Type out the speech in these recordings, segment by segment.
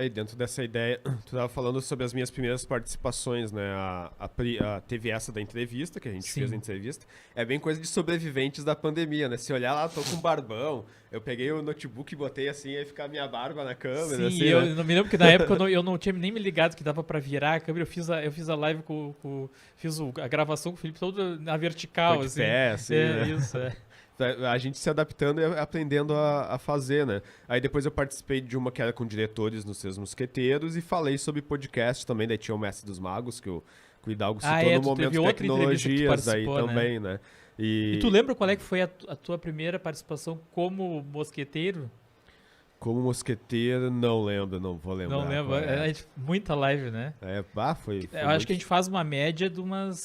Aí, dentro dessa ideia, tu estava falando sobre as minhas primeiras participações, né? Teve essa da entrevista, que a gente fez a entrevista. É bem coisa de sobreviventes da pandemia, né? Se olhar lá, tô com um barbão, eu peguei o notebook e botei assim, aí ficar minha barba na câmera, Sim, assim, eu né? não me lembro que na época eu não tinha nem me ligado que dava pra virar a câmera. Eu fiz a live fiz a gravação com o Felipe toda na vertical, Tô de assim. pé, assim, né? Isso, A gente se adaptando e aprendendo a fazer, né? Aí depois eu participei de uma que era com diretores nos Seus Mosqueteiros e falei sobre podcast também, daí tinha o Mestre dos Magos, que o Hidalgo citou no momento teve outra entrevista que tu tecnologias aí participou, também, né? E tu lembra qual é que foi a tua primeira participação como mosqueteiro? Como mosqueteiro, não lembro, não vou lembrar. Não lembro, muita live, né? Foi Eu acho que a gente faz uma média de umas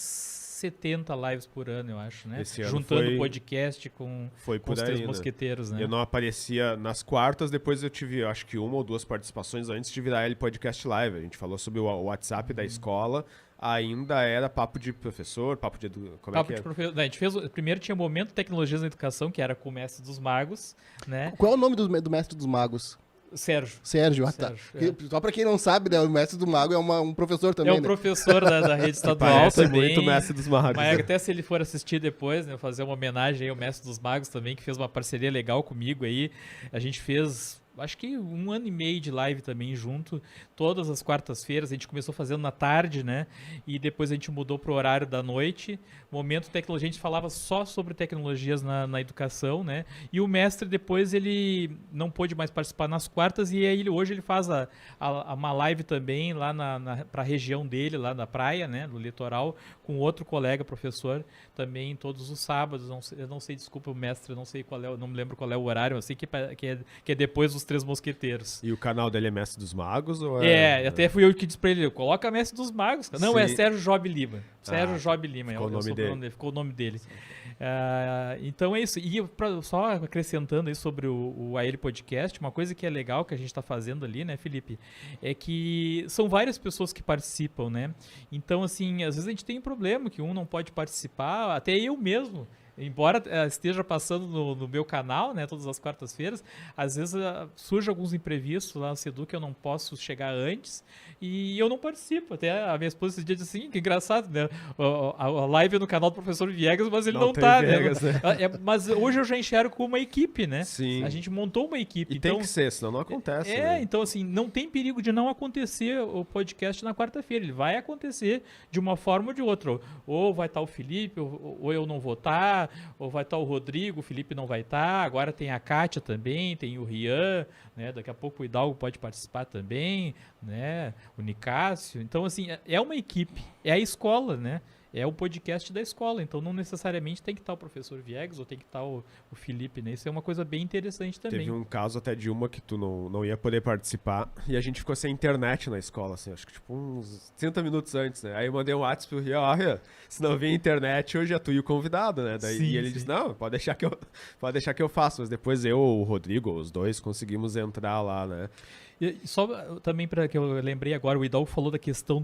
70 lives por ano, eu acho, né? Esse ano juntando podcast com os Três Mosqueteiros, né? Eu não aparecia nas quartas, depois eu tive, acho que 1 ou 2 participações antes de virar ele podcast live. A gente falou sobre o WhatsApp da escola, ainda era papo de professor, papo de professor. A gente fez, primeiro tinha o Momento Tecnologias na Educação, que era com o Mestre dos Magos, né? Qual é o nome do Mestre dos Magos? Sérgio. Tá. Só pra quem não sabe, né, o Mestre do Mago é um professor também, né? Professor da rede estadual também. Muito Mestre dos Magos. Mas até se ele for assistir depois, né, fazer uma homenagem aí ao Mestre dos Magos também, que fez uma parceria legal comigo aí. A gente fez, acho que 1 ano e meio de live também junto, todas as quartas-feiras. A gente começou fazendo na tarde, né? E depois a gente mudou pro horário da noite. Momento Tecnologia, a gente falava só sobre tecnologias na educação, né? E o mestre depois ele não pôde mais participar nas quartas e aí hoje ele faz uma live também lá para a região dele, lá na praia, né? No litoral, com outro colega professor também todos os sábados. Eu não sei, desculpa o mestre, eu não sei não me lembro qual é o horário, eu sei que é depois dos Três Mosqueteiros. E o canal dele é Mestre dos Magos? Ou até fui eu que disse pra ele, coloca Mestre dos Magos. Não, Sim. É Sérgio Job Lima. Sérgio Job Lima. Ficou o nome dele. Então é isso. E só acrescentando aí sobre o AL Podcast, uma coisa que é legal que a gente está fazendo ali, né, Felipe, é que são várias pessoas que participam, né? Então, assim, às vezes a gente tem um problema que um não pode participar, até eu mesmo. Embora esteja passando no meu canal, né, todas as quartas-feiras, às vezes surge alguns imprevistos lá no Sedu que eu não posso chegar antes e eu não participo. Até a minha esposa esse dia disse assim, que engraçado, né? A live é no canal do professor Viegas, mas ele não tá, Viegas, né? Mas hoje eu já enxergo como uma equipe, né? Sim. A gente montou uma equipe. E então, tem que ser, senão não acontece. Né? Então assim, não tem perigo de não acontecer o podcast na quarta-feira. Ele vai acontecer de uma forma ou de outra. Ou vai estar o Felipe, ou eu não vou estar, ou vai estar o Rodrigo, o Felipe não vai estar, agora tem a Kátia também, tem o Rian, né? Daqui a pouco o Hidalgo pode participar também, né? O Nicásio. Então, assim, é uma equipe, é a escola, né? É o podcast da escola, então não necessariamente tem que estar o professor Viegas ou tem que estar o Felipe, né? Isso é uma coisa bem interessante também. Teve um caso até de uma que tu não ia poder participar e a gente ficou sem internet na escola, assim, acho que tipo uns 30 minutos antes, né? Aí eu mandei um WhatsApp pro Rio, se não vier internet, hoje é tu e o convidado, né? E ele disse, não, pode deixar que eu faço, mas depois eu, o Rodrigo, os dois conseguimos entrar lá, né? E só também para que eu lembrei agora, o Hidalgo falou da questão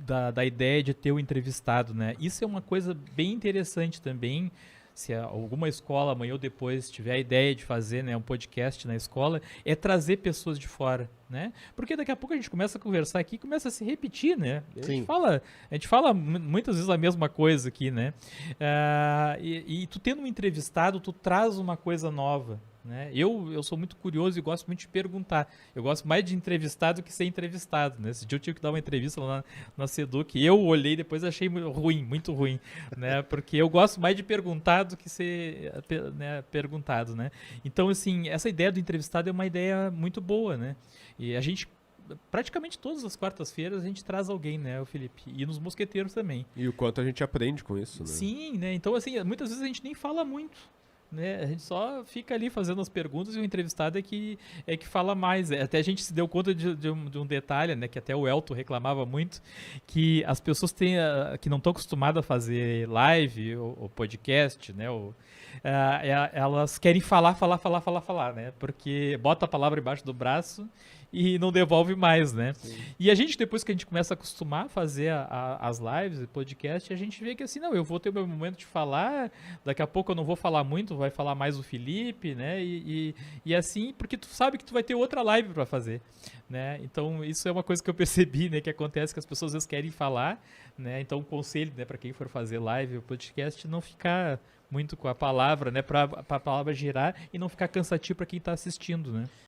da ideia de ter o entrevistado, né? Isso é uma coisa bem interessante também. Se alguma escola amanhã ou depois tiver a ideia de fazer, né, um podcast na escola, é trazer pessoas de fora, né? Porque daqui a pouco a gente começa a conversar aqui e começa a se repetir, né? A gente fala muitas vezes a mesma coisa aqui, né? E tu tendo um entrevistado, tu traz uma coisa nova, né? Eu sou muito curioso e gosto muito de perguntar. Eu gosto mais de entrevistar do que ser entrevistado, né? Esse dia eu tive que dar uma entrevista lá na Seduc e eu olhei depois e achei muito ruim, né? Porque eu gosto mais de perguntar do que ser, né, perguntado, né? Então, assim, essa ideia do entrevistado é uma ideia muito boa, né? E a gente, praticamente todas as quartas-feiras, a gente traz alguém, né, o Felipe? E nos Mosqueteiros também. E o quanto a gente aprende com isso, né? Sim, né? Então, assim, muitas vezes a gente nem fala muito, né? A gente só fica ali fazendo as perguntas e o entrevistado é que fala mais. Até a gente se deu conta de um detalhe, né? Que até o Elton reclamava muito, que as pessoas que não estão acostumadas a fazer live ou podcast, né? Elas querem falar, né? Porque bota a palavra embaixo do braço e não devolve mais, né? E a gente, depois que a gente começa a acostumar a fazer as lives e podcast, a gente vê que assim, não, eu vou ter o meu momento de falar, daqui a pouco eu não vou falar muito, vai falar mais o Felipe, né? E assim, porque tu sabe que tu vai ter outra live para fazer, né? Então, isso é uma coisa que eu percebi, né? Que acontece que as pessoas às vezes querem falar, né? Então, um conselho, né, para quem for fazer live ou podcast, não ficar muito com a palavra, né? Para a palavra girar e não ficar cansativo para quem está assistindo, né?